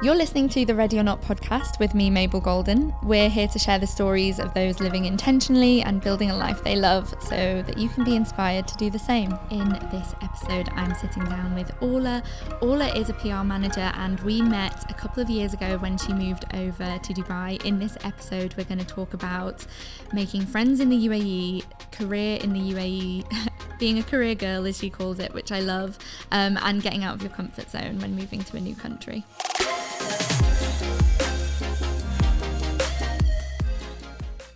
You're listening to the Ready or Not podcast with me, Mabel Golden. We're here to share the stories of those living intentionally and building a life they love so that you can be inspired to do the same. In this episode, I'm sitting down with Orla. Orla is a PR manager and we met a couple of years ago when she moved over to Dubai. In this episode, we're going to talk about making friends in the UAE, career in the UAE, being a career girl as she calls it, which I love, and getting out of your comfort zone when moving to a new country.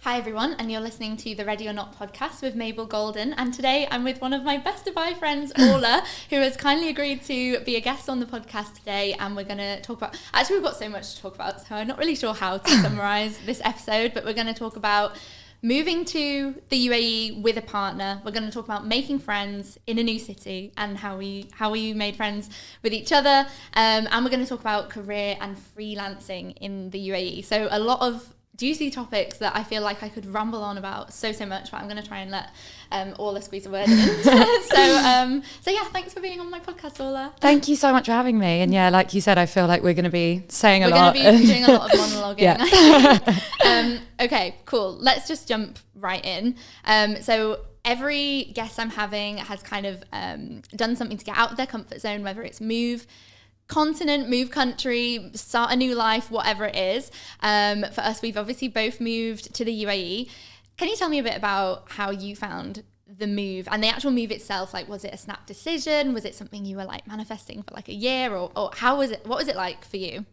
Hi everyone, and you're listening to the Ready or Not podcast with Mabel Golden, and today I'm with one of my best Dubai friends, Orla, who has kindly agreed to be a guest on the podcast today, and we're going to talk about, actually we've got so much to talk about, so I'm not really sure how to summarise this episode, but we're going to talk about moving to the UAE with a partner. We're going to talk about making friends in a new city and how we made friends with each other, and we're going to talk about career and freelancing in the UAE. So a lot of juicy topics that I feel like I could ramble on about so much, but I'm going to try and let Orla squeeze a word in. So yeah, thanks for being on my podcast, Orla. Thank you so much for having me. And yeah, like you said, I feel like we're going to be saying a lot. We're going to be doing a lot of monologuing. Yeah. Okay, cool. Let's just jump right in. So every guest I'm having has kind of done something to get out of their comfort zone, whether it's move continent, move country, start a new life, whatever it is. For us, we've obviously both moved to the UAE. Can you tell me a bit about how you found the move and the actual move itself? Like, was it a snap decision? Was it something you were like manifesting for like a year, or how was it? What was it like for you?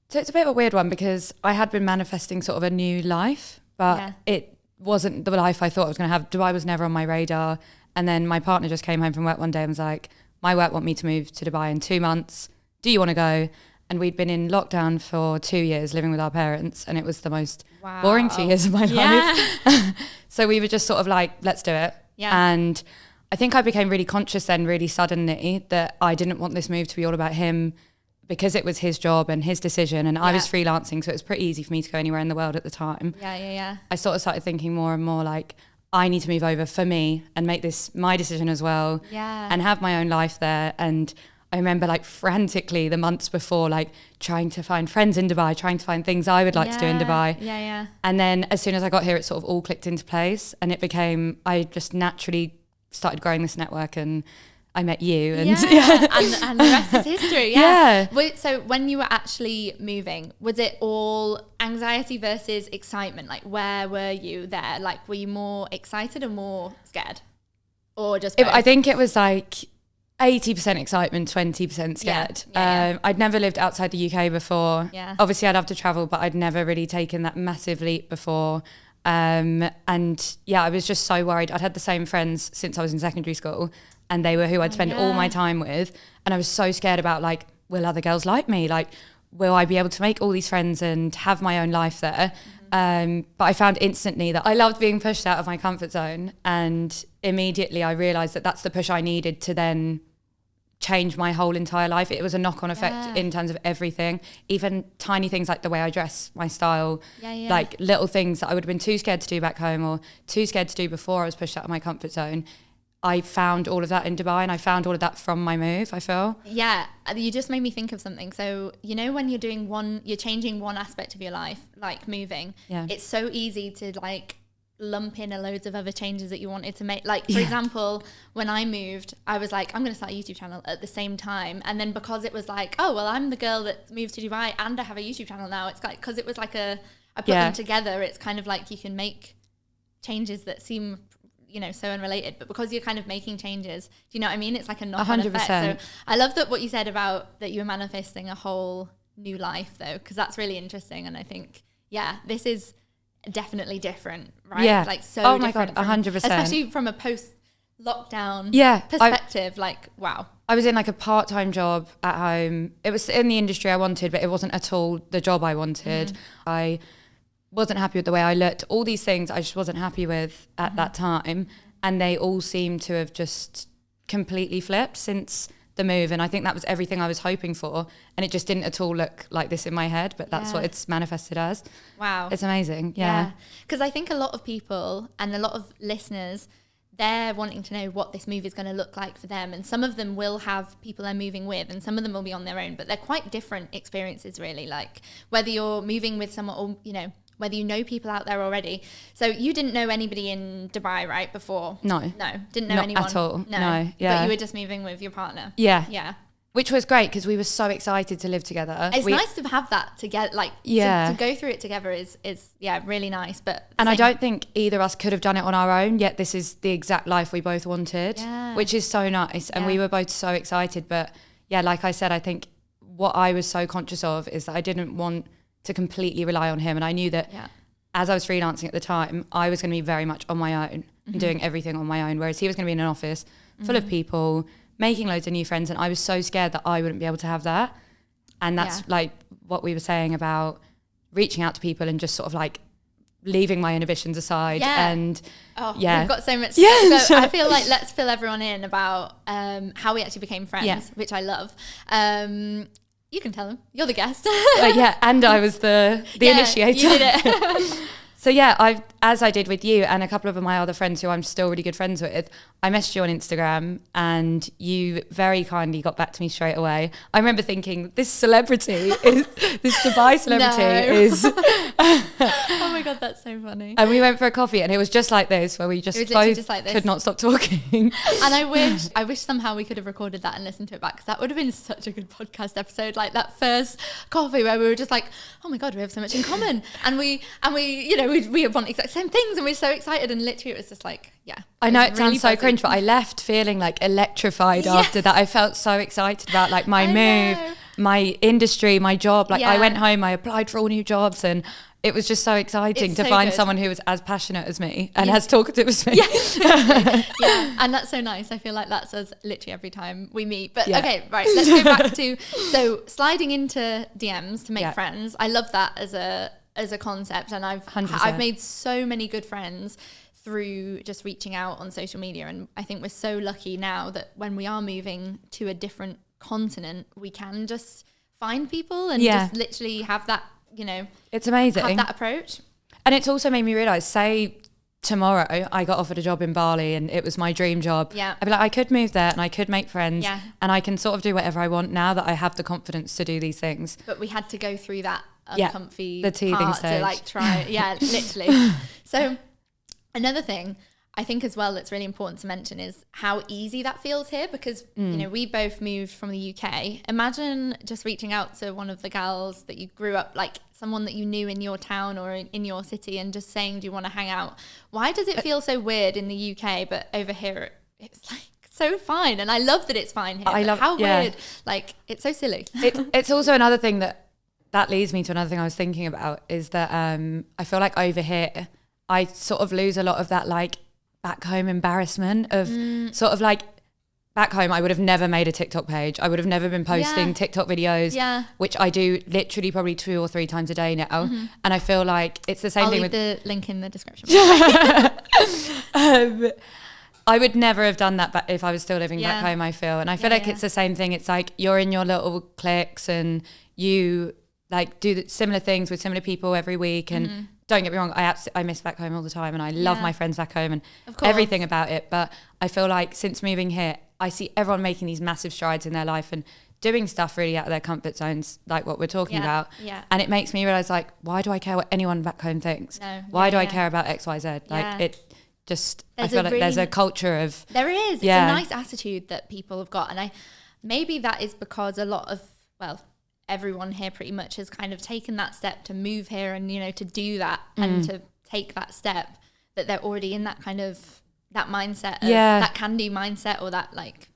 So it's a bit of a weird one because I had been manifesting sort of a new life, but it wasn't the life I thought I was going to have. Dubai was never on my radar. And then my partner just came home from work one day and was like, my work want me to move to Dubai in 2 months. Do you want to go? And we'd been in lockdown for 2 years living with our parents, and it was the most boring 2 years of my life. So we were just sort of like, let's do it. Yeah. And I think I became really conscious then really suddenly that I didn't want this move to be all about him because it was his job and his decision, and I was freelancing, so it was pretty easy for me to go anywhere in the world at the time. I sort of started thinking more and more like, I need to move over for me and make this my decision as well, and have my own life there. And I remember like frantically the months before, like trying to find friends in Dubai, trying to find things I would like to do in Dubai. And then as soon as I got here, it sort of all clicked into place, and it became, I just naturally started growing this network, and I met you. And and the rest is history. So when you were actually moving, was it all anxiety versus excitement? Like, where were you there? Like, were you more excited or more scared? Or just both? I think it was like 80% excitement, 20% scared. I'd never lived outside the UK before. Obviously I'd love to travel, but I'd never really taken that massive leap before. And I was just so worried. I'd had the same friends since I was in secondary school, and they were who I'd spend all my time with. And I was so scared about like, will other girls like me? Like, will I be able to make all these friends and have my own life there? But I found instantly that I loved being pushed out of my comfort zone. And immediately I realized that that's the push I needed to then change my whole entire life. It was a knock-on effect in terms of everything, even tiny things like the way I dress, my style, like little things that I would have been too scared to do back home or too scared to do before I was pushed out of my comfort zone. I found all of that in Dubai, and I found all of that from my move, I feel. Yeah, you just made me think of something. So, you know, when you're changing one aspect of your life, like moving, it's so easy to like lump in a loads of other changes that you wanted to make. Like, for example, when I moved, I was like, I'm going to start a YouTube channel at the same time. And then because it was like, oh, well, I'm the girl that moved to Dubai and I have a YouTube channel now. It's like, because it was like I put them together, it's kind of like you can make changes that seem, you know, so unrelated, but because you're kind of making changes, do you know what I mean? It's like a knock-on effect. So I love that what you said about that you were manifesting a whole new life though, because that's really interesting. And I think, this is definitely different, right? Yeah. Like so oh my different God, 100%. Especially from a post-lockdown perspective, like, wow. I was in like a part-time job at home. It was in the industry I wanted, but it wasn't at all the job I wanted. I wasn't happy with the way I looked. All these things I just wasn't happy with at that time. And they all seem to have just completely flipped since the move. And I think that was everything I was hoping for. And it just didn't at all look like this in my head, but that's what it's manifested as. Wow. It's amazing. Yeah. Because I think a lot of people and a lot of listeners, they're wanting to know what this move is going to look like for them. And some of them will have people they're moving with, and some of them will be on their own, but they're quite different experiences, really. Like whether you're moving with someone or, you know, whether you know people out there already. So you didn't know anybody in Dubai, right, before? No, didn't know not anyone at all. No, yeah. But you were just moving with your partner. Yeah. Which was great because we were so excited to live together. It's nice to have that together, like to go through it together is really nice. And I don't think either of us could have done it on our own, yet this is the exact life we both wanted, which is so nice. And we were both so excited. But yeah, like I said, I think what I was so conscious of is that I didn't want to completely rely on him. And I knew that as I was freelancing at the time, I was going to be very much on my own and doing everything on my own, whereas he was going to be in an office full of people, making loads of new friends, and I was so scared that I wouldn't be able to have that. And that's like what we were saying about reaching out to people and just sort of like leaving my inhibitions aside. And we've got so much so I feel like let's fill everyone in about how we actually became friends, which I love. You can tell them, you're the guest. And I was the initiator. You did it. So yeah, as I did with you and a couple of my other friends who I'm still really good friends with, I messaged you on Instagram and you very kindly got back to me straight away. I remember thinking, this Dubai celebrity is... Oh my God, that's so funny. And we went for a coffee and it was just like this, where we just both could not stop talking. And I wish somehow we could have recorded that and listened to it back, because that would have been such a good podcast episode, like that first coffee where we were just like, oh my God, we have so much in common. And we you know, we want the exact same things and we're so excited, and literally it was just like, I know it sounds so cringe, but I left feeling like electrified after that. I felt so excited about like my move, my industry, my job. Like I went home, I applied for all new jobs, and it was just so exciting to find someone who was as passionate as me and as talkative as me. And that's so nice. I feel like that's us literally every time we meet. But okay, right, let's go back to sliding into DMs to make friends. I love that as a concept, and I've made so many good friends through just reaching out on social media. And I think we're so lucky now that when we are moving to a different continent, we can just find people and just literally have that, you know, it's amazing, have that approach. And it's also made me realize, say tomorrow I got offered a job in Bali and it was my dream job, I'd be like, I could move there and I could make friends, and I can sort of do whatever I want now that I have the confidence to do these things. But we had to go through that uncomfy the teething part stage to like try literally. So another thing I think as well that's really important to mention is how easy that feels here, because you know, we both moved from the UK. Imagine just reaching out to one of the gals that you grew up, like someone that you knew in your town or in your city, and just saying, do you want to hang out? Why does it feel so weird in the UK, but over here it's like so fine? And I love that it's fine here. I love how weird, like it's so silly. It's also another thing that leads me to another thing I was thinking about, is that I feel like over here I sort of lose a lot of that like back home embarrassment of sort of like back home I would have never made a TikTok page. I would have never been posting TikTok videos, which I do literally probably 2 or 3 times a day now. And I feel like it's the same thing with... I'll leave the link in the description. I would never have done that if I was still living back home, I feel. And I feel like it's the same thing. It's like you're in your little cliques and you like do similar things with similar people every week, and don't get me wrong, I miss back home all the time, and I love my friends back home and everything about it. But I feel like since moving here, I see everyone making these massive strides in their life and doing stuff really out of their comfort zones, like what we're talking about. And it makes me realize, like, why do I care what anyone back home thinks? Why do I care about XYZ? Like it just, I feel like there's a culture of... There is. It's a nice attitude that people have got. And maybe that is because a lot of, everyone here pretty much has kind of taken that step to move here and, you know, to do that and to take that step, that they're already in that kind of that mindset of that can-do mindset, or that like,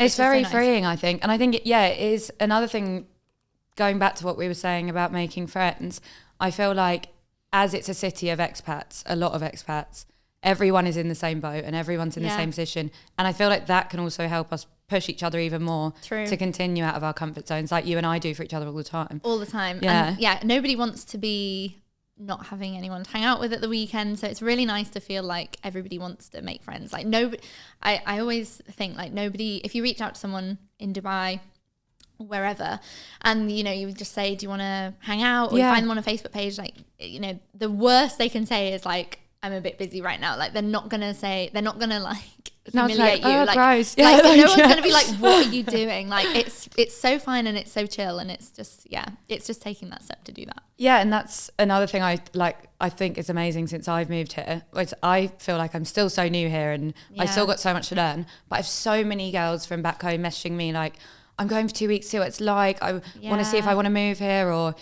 it's very freeing, I think. And I think it is another thing, going back to what we were saying about making friends. I feel like as it's a city of expats, a lot of expats, everyone is in the same boat and everyone's in the same position. And I feel like that can also help us push each other even more to continue out of our comfort zones, like you and I do for each other all the time. And nobody wants to be not having anyone to hang out with at the weekend, so it's really nice to feel like everybody wants to make friends. Like nobody, I always think like nobody, if you reach out to someone in Dubai or wherever and you know, you just say, do you want to hang out, or you find them on a Facebook page, like, you know, the worst they can say is like, I'm a bit busy right now. Like they're not gonna like No, humiliate it's like, you. oh, Like, gross. like Yeah, no one's yeah. gonna be like, what are you doing? Like it's so fine and it's so chill, and it's just taking that step to do that. Yeah, and that's another thing I think is amazing since I've moved here. Which I feel like I'm still so new here and I still got so much to learn. But I have so many girls from back home messaging me like, I'm going for 2 weeks, see what it's like. I want to see if I want to move here, or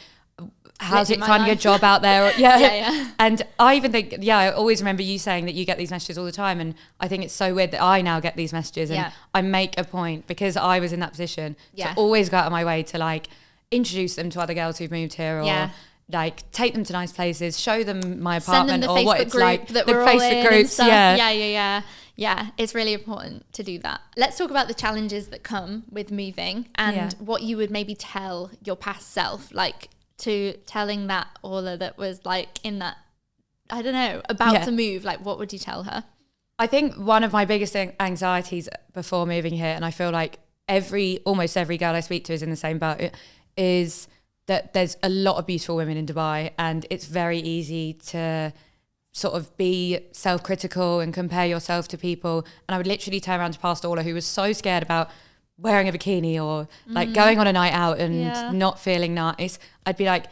how's it finding a job out there? Or, yeah. And I even think, I always remember you saying that you get these messages all the time. And I think it's so weird that I now get these messages and I make a point, because I was in that position, to always go out of my way to like introduce them to other girls who've moved here, or like take them to nice places, show them my apartment, or what it's like, that the we're all Facebook in groups. And stuff. Yeah, it's really important to do that. Let's talk about the challenges that come with moving and what you would maybe tell your past self, like to telling that Orla that was like in that, I don't know, about to move, like what would you tell her? I think one of my biggest anxieties before moving here, and I feel like almost every girl I speak to is in the same boat, is that there's a lot of beautiful women in Dubai, and it's very easy to sort of be self-critical and compare yourself to people. And I would literally turn around to past Orla, who was so scared about wearing a bikini or like going on a night out and not feeling nice. I'd be like,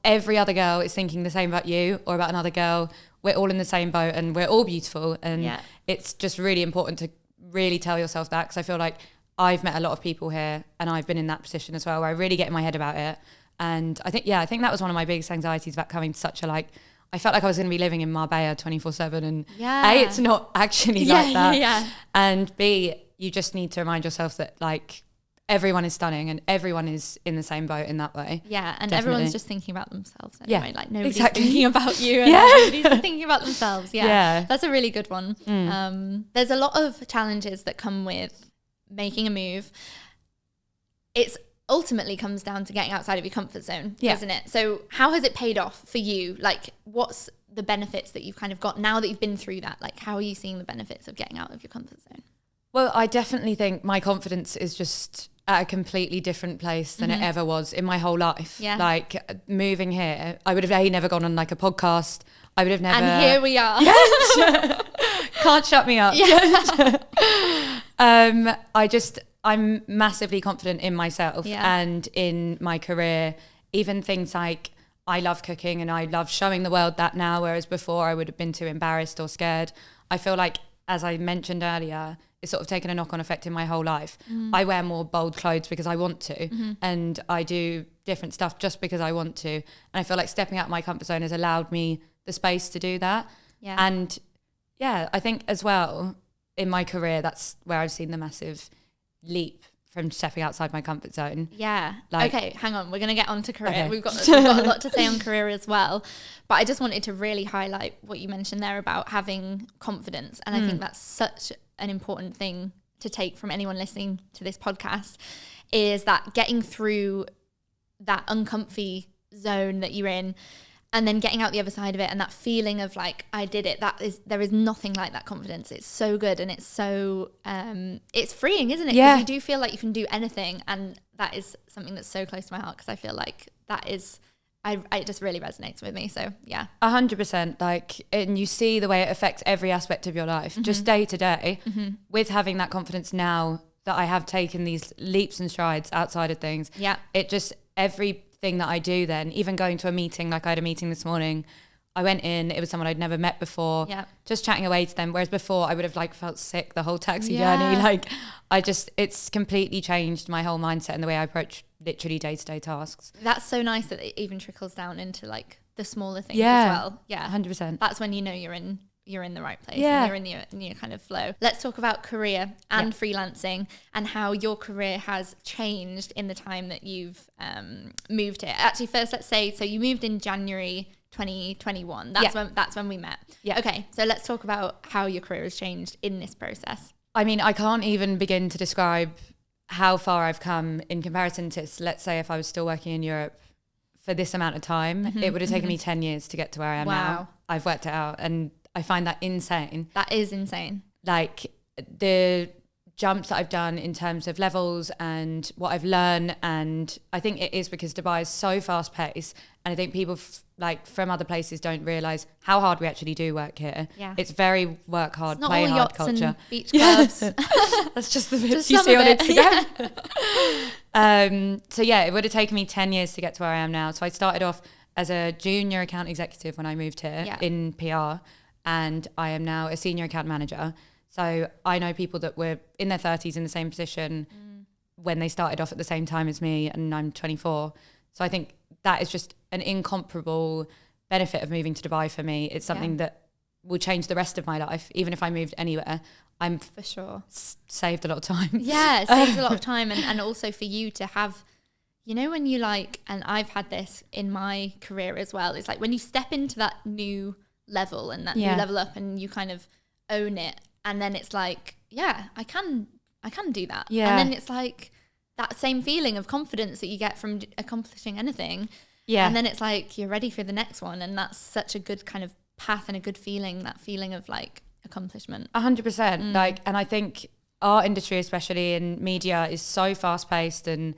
every other girl is thinking the same about you or about another girl. We're all in the same boat and we're all beautiful. And it's just really important to really tell yourself that, because I feel like I've met a lot of people here and I've been in that position as well, where I really get in my head about it. And I think that was one of my biggest anxieties about coming to such a like, I felt like I was going to be living in Marbella 24/7, and A, it's not actually like that. And B, you just need to remind yourself that like everyone is stunning and everyone is in the same boat in that way. Yeah, and everyone's just thinking about themselves anyway. Like nobody's exactly. thinking about you and nobody's thinking about themselves. Yeah, that's a really good one. There's a lot of challenges that come with making a move. It's ultimately comes down to getting outside of your comfort zone, isn't it? So how has it paid off for you? Like what's the benefits that you've kind of got now that you've been through that? Like how are you seeing the benefits of getting out of your comfort zone? Well, I definitely think my confidence is just at a completely different place than it ever was in my whole life. Yeah. Like moving here, I would have never gone on like a podcast. I would have never. And here we are. Can't shut me up. I'm massively confident in myself and in my career. Even things like I love cooking and I love showing the world that now, whereas before I would have been too embarrassed or scared. I feel like, as I mentioned earlier, it's sort of taken a knock-on effect in my whole life. I wear more bold clothes because I want to, and I do different stuff just because I want to. And I feel like stepping out of my comfort zone has allowed me the space to do that. Yeah. And I think as well in my career, that's where I've seen the massive leap from stepping outside my comfort zone. Yeah. Okay, hang on. We're going to get on to career. Okay. We've got a lot to say on career as well. But I just wanted to really highlight what you mentioned there about having confidence. And I think that's such an important thing to take from anyone listening to this podcast, is that getting through that uncomfy zone that you're in and then getting out the other side of it, and that feeling of like, I did it. There is nothing like that confidence. It's so good, and it's so it's freeing, isn't it? Because you do feel like you can do anything, and that is something that's so close to my heart, because I feel like that is, it just really resonates with me. So yeah, 100%. Like, and you see the way it affects every aspect of your life, just day to day. With having that confidence now that I have taken these leaps and strides outside of things. Yeah, it just everything that I do then, even going to a meeting, like I had a meeting this morning, I went in, it was someone I'd never met before, just chatting away to them, whereas before I would have like felt sick the whole taxi journey. Like it's completely changed my whole mindset and the way I approach literally day-to-day tasks. That's so nice that it even trickles down into like the smaller things as well. Yeah, 100%. That's when you know you're in the right place, and you're in your kind of flow. Let's talk about career and freelancing and how your career has changed in the time that you've moved here. Actually, first, let's say, so you moved in January 2021. That's when we met. Yeah. Okay, so let's talk about how your career has changed in this process. I mean, I can't even begin to describe how far I've come in comparison to, let's say, if I was still working in Europe for this amount of time, it would have taken me 10 years to get to where I am now. I've worked it out, and I find that insane. That is insane. Like the jumps that I've done in terms of levels and what I've learned. And I think it is because Dubai is so fast paced, and I think people from other places don't realise how hard we actually do work here. Yeah. It's very work hard, it's play not all hard yachts culture. And beach clubs. That's just the bits Just you some see of on it. Instagram. So yeah, it would have taken me 10 years to get to where I am now. So I started off as a junior account executive when I moved here in PR, and I am now a senior account manager. So I know people that were in their 30s in the same position when they started off at the same time as me, and I'm 24. So I think that is just an incomparable benefit of moving to Dubai for me. It's something that will change the rest of my life. Even if I moved anywhere, I'm for sure saved a lot of time. Yeah, it saves a lot of time, and also for you to have, when you and I've had this in my career as well, it's like when you step into that new level and that new level up and you kind of own it, and then it's like, I can do that. And then it's like that same feeling of confidence that you get from accomplishing anything. Yeah. And then it's like you're ready for the next one, and that's such a good kind of path and a good feeling, that feeling of accomplishment. 100%. And I think our industry, especially in media, is so fast paced and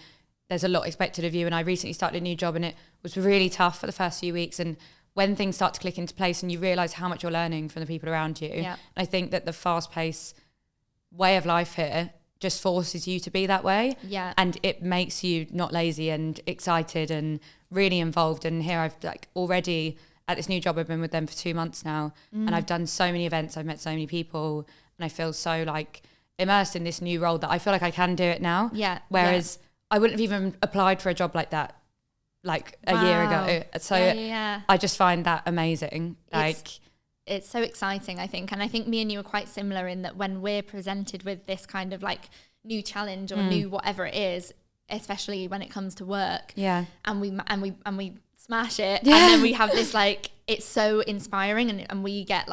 there's a lot expected of you. And I recently started a new job and it was really tough for the first few weeks. And when things start to click into place and you realise how much you're learning from the people around you, I think that the fast paced way of life here just forces you to be that way. Yeah. And it makes you not lazy and excited and really involved. And here I've already at this new job, I've been with them for 2 months now, and I've done so many events, I've met so many people, and I feel so immersed in this new role that I feel like I can do it now. Yeah. Whereas I wouldn't have even applied for a job like that a year ago. So I just find that amazing. It's so exciting, I think. And I think me and you are quite similar in that when we're presented with this kind of new challenge or new whatever it is, especially when it comes to work, and we smash it, and then we have this it's so inspiring, and we get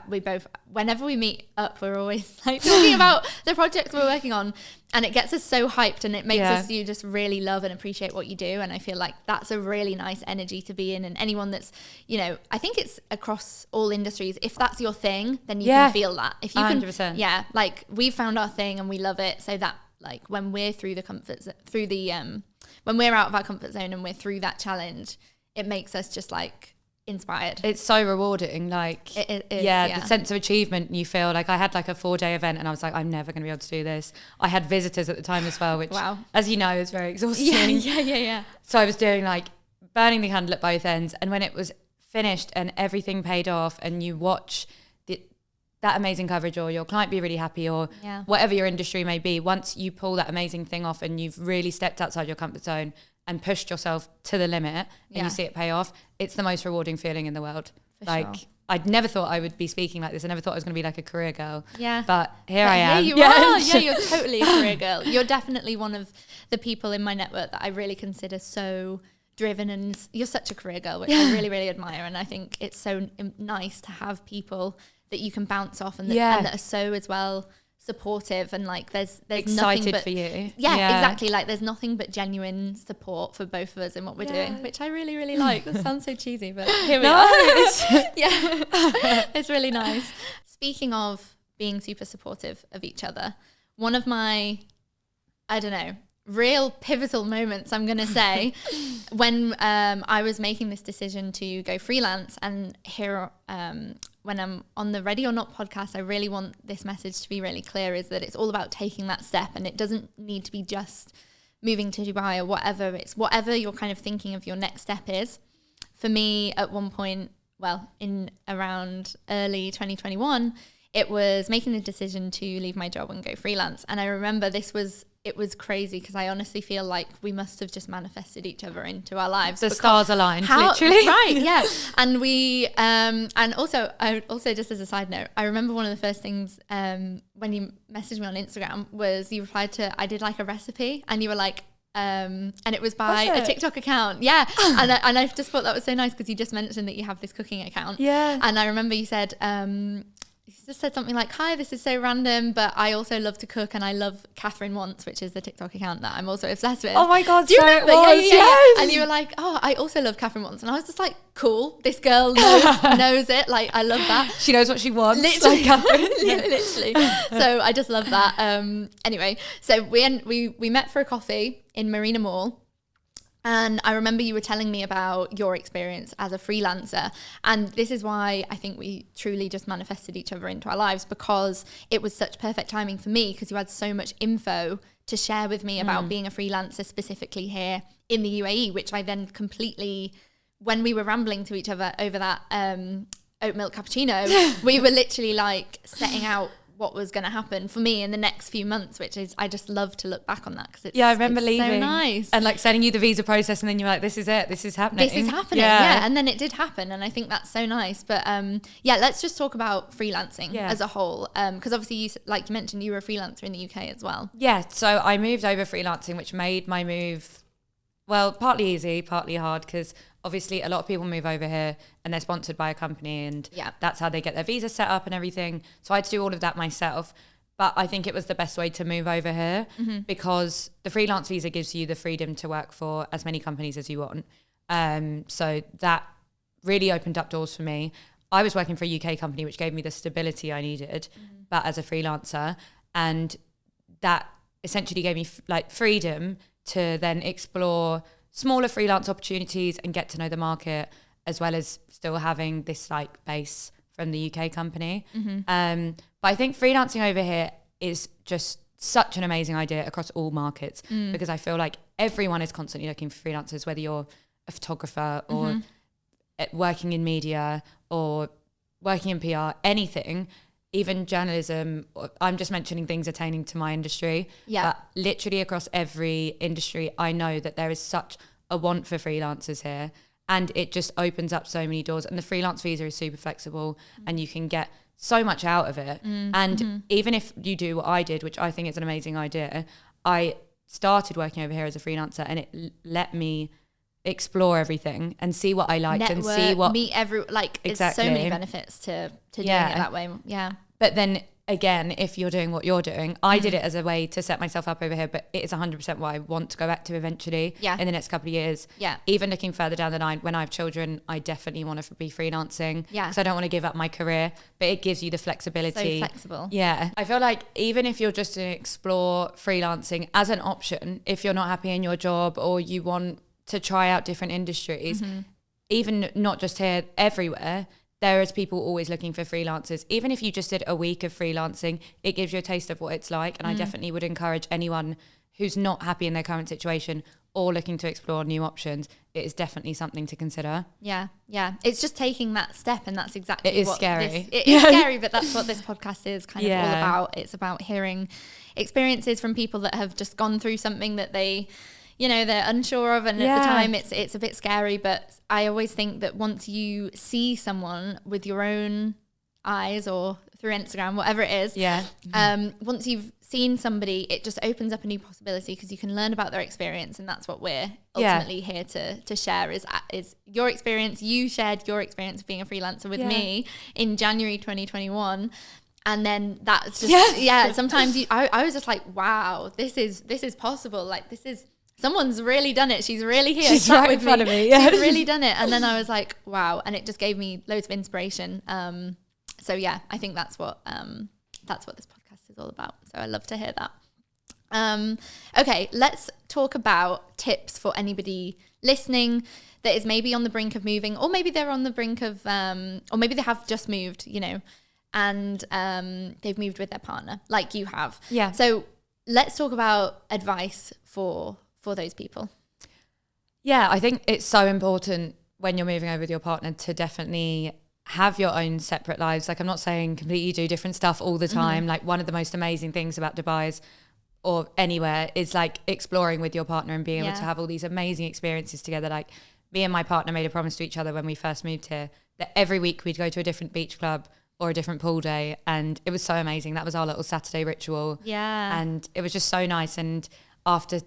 we both, whenever we meet up, we're always talking about the projects we're working on, and it gets us so hyped, and it makes us you just really love and appreciate what you do. And I feel like that's a really nice energy to be in, and anyone that's I think it's across all industries, if that's your thing, then you can feel that. If you 100%. We found our thing and we love it, so that when we're through the when we're out of our comfort zone and we're through that challenge, it makes us just inspired. It's so rewarding. It is, the sense of achievement you feel. I had a 4-day event and I was I'm never going to be able to do this. I had visitors at the time as well, which as you know is very exhausting. Yeah. So I was doing burning the candle at both ends, and when it was finished and everything paid off and you watch that amazing coverage, or your client be really happy, or whatever your industry may be, once you pull that amazing thing off and you've really stepped outside your comfort zone and pushed yourself to the limit and you see it pay off, it's the most rewarding feeling in the world. Sure. I'd never thought I would be speaking like this. I never thought I was going to be a career girl. Yeah. But here I am. Here you are. Yeah, you're totally a career girl. You're definitely one of the people in my network that I really consider so driven, and you're such a career girl, which I really, really admire. And I think it's so nice to have people that you can bounce off and that are so as well supportive, and there's excited nothing but for you. Exactly, there's nothing but genuine support for both of us in what we're doing, which I really, really like. That sounds so cheesy, but here we are. It's really nice. Speaking of being super supportive of each other, one of my real pivotal moments, I'm going to say, when I was making this decision to go freelance, and here when I'm on the Ready or Not podcast, I really want this message to be really clear, is that it's all about taking that step, and it doesn't need to be just moving to Dubai or whatever. It's whatever you're kind of thinking of your next step is. For me, at one point, in around early 2021, it was making the decision to leave my job and go freelance. And I remember it was crazy, because I honestly feel like we must have just manifested each other into our lives. The stars aligned, literally. Right, yeah. And we, and also just as a side note, I remember one of the first things when you messaged me on Instagram was you replied to, I did a recipe, and you were and it was by a TikTok account. Yeah. And I just thought that was so nice, because you just mentioned that you have this cooking account. Yeah. And I remember you said, just said something like, hi, this is so random, but I also love to cook and I love Catherine Wants, which is the TikTok account that I'm also obsessed with. Oh my God, do you so remember? it was, yes. And you were like, oh, I also love Catherine Wants. And I was just like, cool, this girl knows it. Like, I love that. She knows what she wants. Literally. Like Catherine. Literally. So I just love that. Anyway, so we met for a coffee in Marina Mall. And I remember you were telling me about your experience as a freelancer. And this is why I think we truly just manifested each other into our lives, because it was such perfect timing for me, because you had so much info to share with me about being a freelancer specifically here in the UAE, which I then completely, when we were rambling to each other over that oat milk cappuccino, we were literally like setting out what was going to happen for me in the next few months, which is, I just love to look back on that, because it's, I remember leaving so nice, and like sending you the visa process, and then you're like, this is it, this is happening, yeah. And then it did happen, and I think that's so nice. But let's just talk about freelancing as a whole, because obviously you, like you mentioned, you were a freelancer in the UK as well. So I moved over freelancing, which made my move, well, partly easy, partly hard, because obviously a lot of people move over here and they're sponsored by a company, and that's how they get their visa set up and everything. So I had to do all of that myself. But I think it was the best way to move over here, because the freelance visa gives you the freedom to work for as many companies as you want. So that really opened up doors for me. I was working for a UK company, which gave me the stability I needed, but as a freelancer. And that essentially gave me freedom to then explore smaller freelance opportunities and get to know the market, as well as still having this like base from the UK company. But I think freelancing over here is just such an amazing idea across all markets, because I feel like everyone is constantly looking for freelancers, whether you're a photographer or working in media or working in PR, anything, even journalism. I'm just mentioning things attaining to my industry. But literally across every industry, I know that there is such a want for freelancers here, and it just opens up so many doors. And the freelance visa is super flexible, and you can get so much out of it. And even if you do what I did, which I think is an amazing idea, I started working over here as a freelancer, and it let me explore everything and see what I liked. Network, and see what meet it's so many benefits to doing it that way. But then again, if you're doing what you're doing, I did it as a way to set myself up over here, but it is 100% what I want to go back to eventually in the next couple of years. Even looking further down the line, when I have children, I definitely want to be freelancing, because I don't want to give up my career, but it gives you the flexibility. So flexible. I feel like even if you're just to explore freelancing as an option, if you're not happy in your job or you want to try out different industries, even not just here, everywhere, there is people always looking for freelancers. Even if you just did a week of freelancing, it gives you a taste of what it's like. And I definitely would encourage anyone who's not happy in their current situation or looking to explore new options, it is definitely something to consider. It's just taking that step, and that's exactly it is what scary. It is scary, but that's what this podcast is kind of all about. It's about hearing experiences from people that have just gone through something that they're unsure of, and at the time it's a bit scary. But I always think that once you see someone with your own eyes or through Instagram, whatever it is, once you've seen somebody, it just opens up a new possibility, because you can learn about their experience, and that's what we're ultimately here to share is your experience. You shared your experience of being a freelancer with me in January 2021. And then that's just sometimes I was just like, wow, this is possible. Like, this is, someone's really done it. She's really here. She's right in front of me. She's really done it. And then I was like, wow. And it just gave me loads of inspiration. I think that's what this podcast is all about. So I love to hear that. Okay, let's talk about tips for anybody listening that is maybe on the brink of moving, or maybe they're on the brink of, or maybe they have just moved, and they've moved with their partner like you have. So let's talk about advice for those people. I think it's so important when you're moving over with your partner to definitely have your own separate lives. Like, I'm not saying completely do different stuff all the time. Like, one of the most amazing things about Dubai or anywhere is like exploring with your partner and being able to have all these amazing experiences together. Like, me and my partner made a promise to each other when we first moved here that every week we'd go to a different beach club or a different pool day, and it was so amazing. That was our little Saturday ritual. And it was just so nice. And after,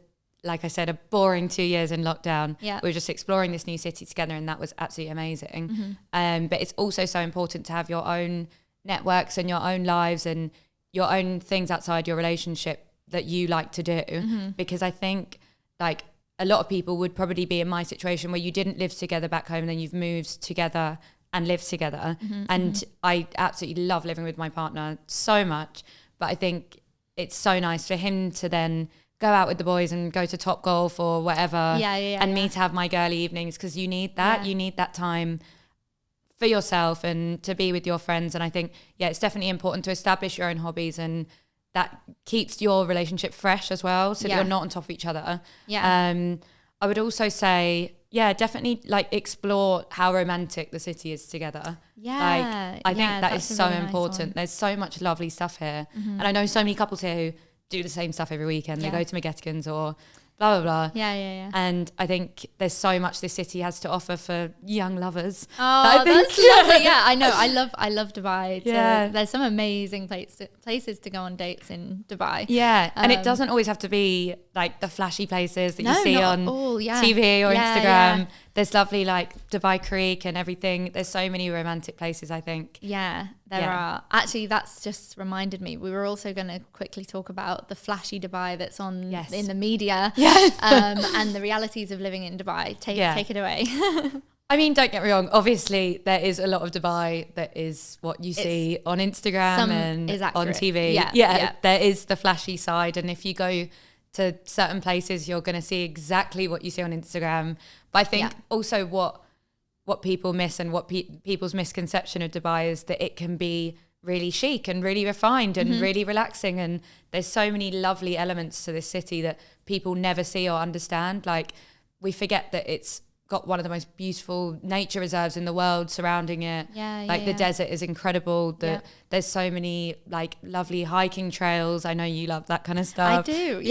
like I said, a boring 2 years in lockdown, we were just exploring this new city together, and that was absolutely amazing. But it's also so important to have your own networks and your own lives and your own things outside your relationship that you like to do. Because I think like a lot of people would probably be in my situation where you didn't live together back home and then you've moved together and lived together. And I absolutely love living with my partner so much. But I think it's so nice for him to then go out with the boys and go to Top Golf or whatever, and me to have my girly evenings, because you need that. You need that time for yourself and to be with your friends. And I think, it's definitely important to establish your own hobbies, and that keeps your relationship fresh as well, so that you're not on top of each other. I would also say, definitely like explore how romantic the city is together. I think that is so really important. There's so much lovely stuff here. And I know so many couples here who do the same stuff every weekend. They go to McGettigans or blah, blah, blah. And I think there's so much this city has to offer for young lovers. Oh, that's lovely. I know. I love Dubai. There's some amazing places to go on dates in Dubai. And it doesn't always have to be like the flashy places that you see on TV or Instagram. There's lovely like Dubai Creek and everything. There's so many romantic places, I think. There are. Actually, that's just reminded me. We were also going to quickly talk about the flashy Dubai that's on in the media, and the realities of living in Dubai. Take it away. I mean, don't get me wrong. Obviously, there is a lot of Dubai that is what you see on Instagram and on TV. There is the flashy side. And if you go to certain places, you're going to see exactly what you see on Instagram. But I think also what people miss and what people's misconception of Dubai is that it can be really chic and really refined and really relaxing. And there's so many lovely elements to this city that people never see or understand. Like, we forget that it's got one of the most beautiful nature reserves in the world surrounding it. The desert is incredible. There's so many like lovely hiking trails. I know you love that kind of stuff. I do.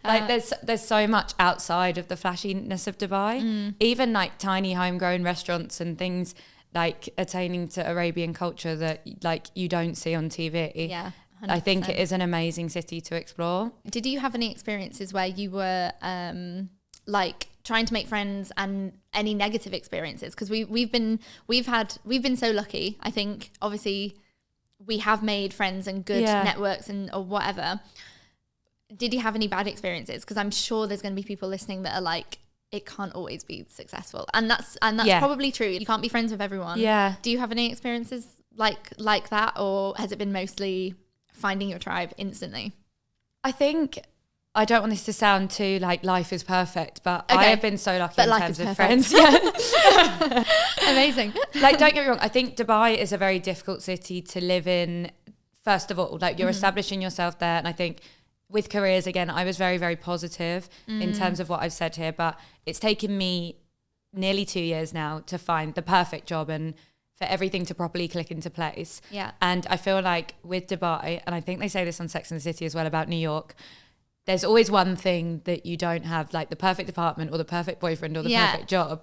Like there's so much outside of the flashiness of Dubai. Even like tiny homegrown restaurants and things like attaining to Arabian culture that like you don't see on TV. 100%. I think it is an amazing city to explore. Did you have any experiences where you were like trying to make friends, and any negative experiences? Because we've been so lucky. I think obviously we have made friends and good networks and or whatever. Did you have any bad experiences? Because I'm sure there's going to be people listening that are like, it can't always be successful, and that's probably true. You can't be friends with everyone. Do you have any experiences like that, or has it been mostly finding your tribe instantly? I think, I don't want this to sound too like life is perfect, but I have been so lucky in terms of friends. Amazing. Like, don't get me wrong, I think Dubai is a very difficult city to live in. First of all, like, you're establishing yourself there, and I think with careers, again, I was very, very positive in terms of what I've said here, but it's taken me nearly 2 years now to find the perfect job and for everything to properly click into place. And I feel like with Dubai, and I think they say this on Sex and the City as well about New York, there's always one thing that you don't have, like the perfect apartment or the perfect boyfriend or the perfect job.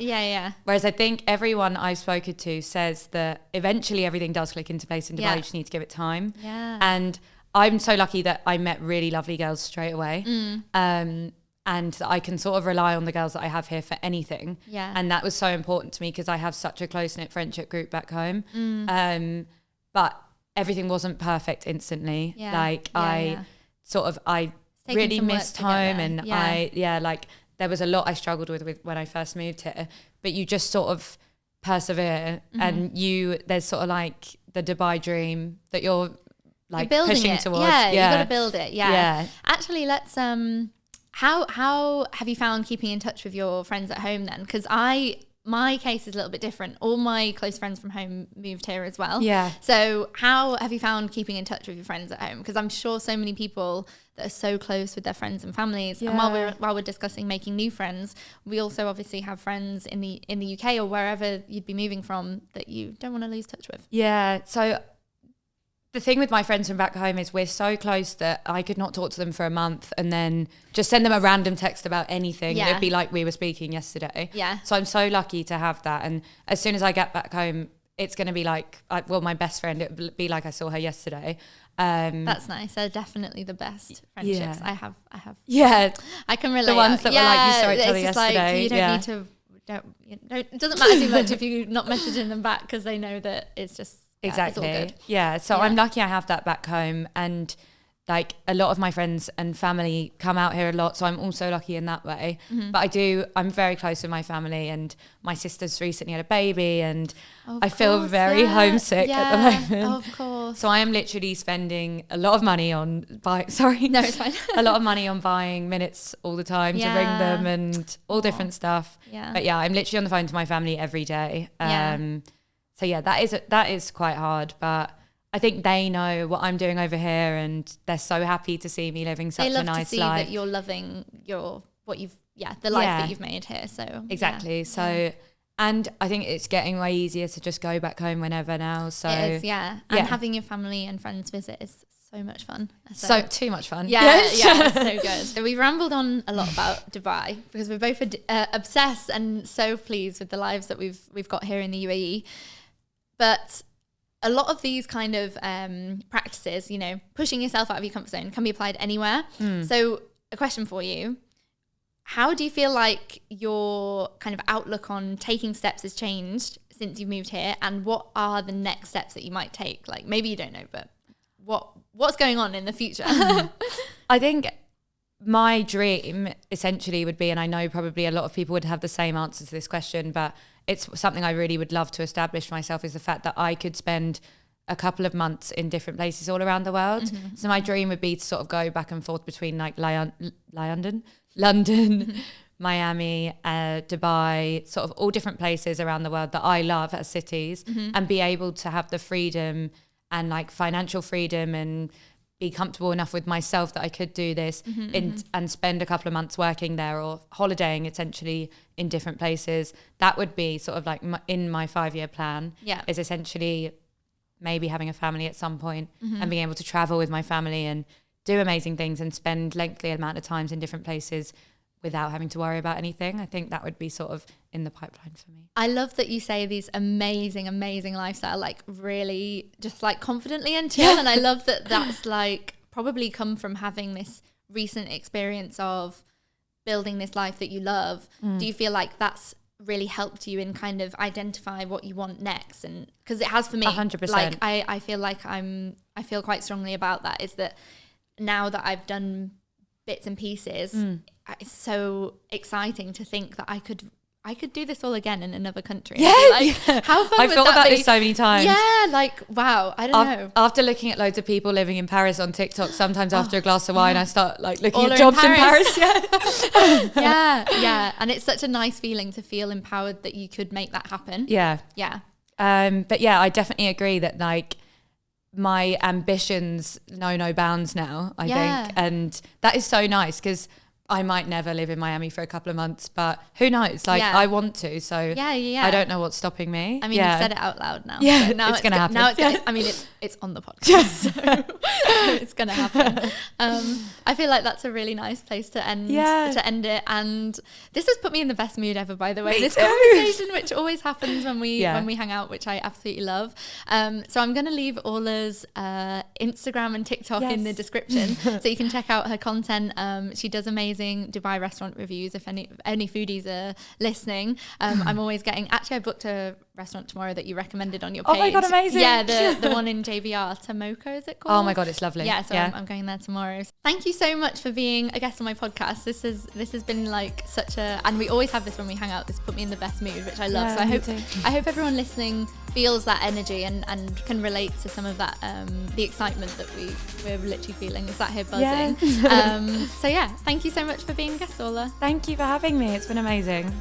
Whereas I think everyone I've spoken to says that eventually everything does click into place in Dubai. You just need to give it time. And I'm so lucky that I met really lovely girls straight away. And that I can sort of rely on the girls that I have here for anything. And that was so important to me because I have such a close-knit friendship group back home. But everything wasn't perfect instantly. I really missed home, and like there was a lot I struggled with when I first moved here, but you just sort of persevere, and there's sort of like the Dubai dream that you're like pushing towards. You got to build it. Actually, let's how have you found keeping in touch with your friends at home then? Because my case is a little bit different. All my close friends from home moved here as well. So how have you found keeping in touch with your friends at home? Because I'm sure so many people that are so close with their friends and families. And while we're discussing making new friends, we also obviously have friends in the UK or wherever you'd be moving from that you don't want to lose touch with. So the thing with my friends from back home is we're so close that I could not talk to them for a month and then just send them a random text about anything. It'd be like we were speaking yesterday. So I'm so lucky to have that. And as soon as I get back home, it's going to be like, my best friend, it would be like I saw her yesterday. That's nice. They're definitely the best friendships I have. I can relate. The ones that were like, you saw each other yesterday. Like, you don't need to, it doesn't matter too much if you're not messaging them back because they know that it's just Exactly. it's all good. Yeah. So I'm lucky I have that back home, and like a lot of my friends and family come out here a lot. So I'm also lucky in that way. But I'm very close with my family, and my sister's recently had a baby, and I feel very homesick at the moment. Oh, of course. So I am literally spending a lot of money on it's fine. a lot of money on buying minutes all the time to ring them and all different stuff. Yeah. But yeah, I'm literally on the phone to my family every day. So yeah, that is quite hard, but I think they know what I'm doing over here, and they're so happy to see me living such a nice life. They love to see that you're loving the life that you've made here. So exactly. Yeah. So, and I think it's getting way easier to just go back home whenever now. So it is, and having your family and friends visit is so much fun. So too much fun. Yeah, it's so good. So we've rambled on a lot about Dubai because we're both obsessed and so pleased with the lives that we've got here in the UAE. But a lot of these kind of practices, pushing yourself out of your comfort zone can be applied anywhere. So a question for you. How do you feel like your kind of outlook on taking steps has changed since you've moved here? And what are the next steps that you might take? Like maybe you don't know, but what's going on in the future? I think my dream essentially would be, and I know probably a lot of people would have the same answer to this question, but it's something I really would love to establish myself, is the fact that I could spend a couple of months in different places all around the world. So my dream would be to sort of go back and forth between like London, Miami, Dubai, sort of all different places around the world that I love as cities, and be able to have the freedom and like financial freedom and be comfortable enough with myself that I could do this and spend a couple of months working there or holidaying essentially in different places. That would be sort of like in my 5-year plan, is essentially maybe having a family at some point and being able to travel with my family and do amazing things and spend lengthy amount of times in different places without having to worry about anything. I think that would be sort of in the pipeline for me. I love that you say these amazing lifestyle, like really just like confidently and chill. And I love that that's like probably come from having this recent experience of building this life that you love. Do you feel like that's really helped you in kind of identify what you want next? And because it has for me. 100%. Like I feel like I feel quite strongly about that, is that now that I've done bits and pieces, it's so exciting to think that I could do this all again in another country. Yeah, like, how fun I've would thought that about be? this so many times. Yeah, like wow, I don't know. After looking at loads of people living in Paris on TikTok, sometimes after a glass of wine, I start like looking All at jobs in Paris. Yeah, and it's such a nice feeling to feel empowered that you could make that happen. Yeah. But yeah, I definitely agree that like my ambitions know no bounds now, I think. And that is so nice, because I might never live in Miami for a couple of months, but who knows? Like I want to, so I don't know what's stopping me. I mean, you've said it out loud now. Yeah, so now it's going to happen. Now it's on the podcast, so it's going to happen. I feel like that's a really nice place to end it. And this has put me in the best mood ever, by the way. This conversation, which always happens when we hang out, which I absolutely love. So I'm going to leave Orla's Instagram and TikTok in the description, so you can check out her content. She does amazing Dubai restaurant reviews. If any foodies are listening, I'm always getting. Actually, I booked a restaurant tomorrow that you recommended on your page. Oh my god, amazing! Yeah, the one in JBR, Tomoko, is it called? Oh my god, it's lovely. Yeah, so I'm going there tomorrow. Thank you so much for being a guest on my podcast. This has been like such a, and we always have this when we hang out. This put me in the best mood, which I love. Yeah, so I hope everyone listening feels that energy and can relate to some of that, the excitement that we're literally feeling. We're sat here buzzing. So yeah, thank you so much for being a guest, Orla. Thank you for having me. It's been amazing.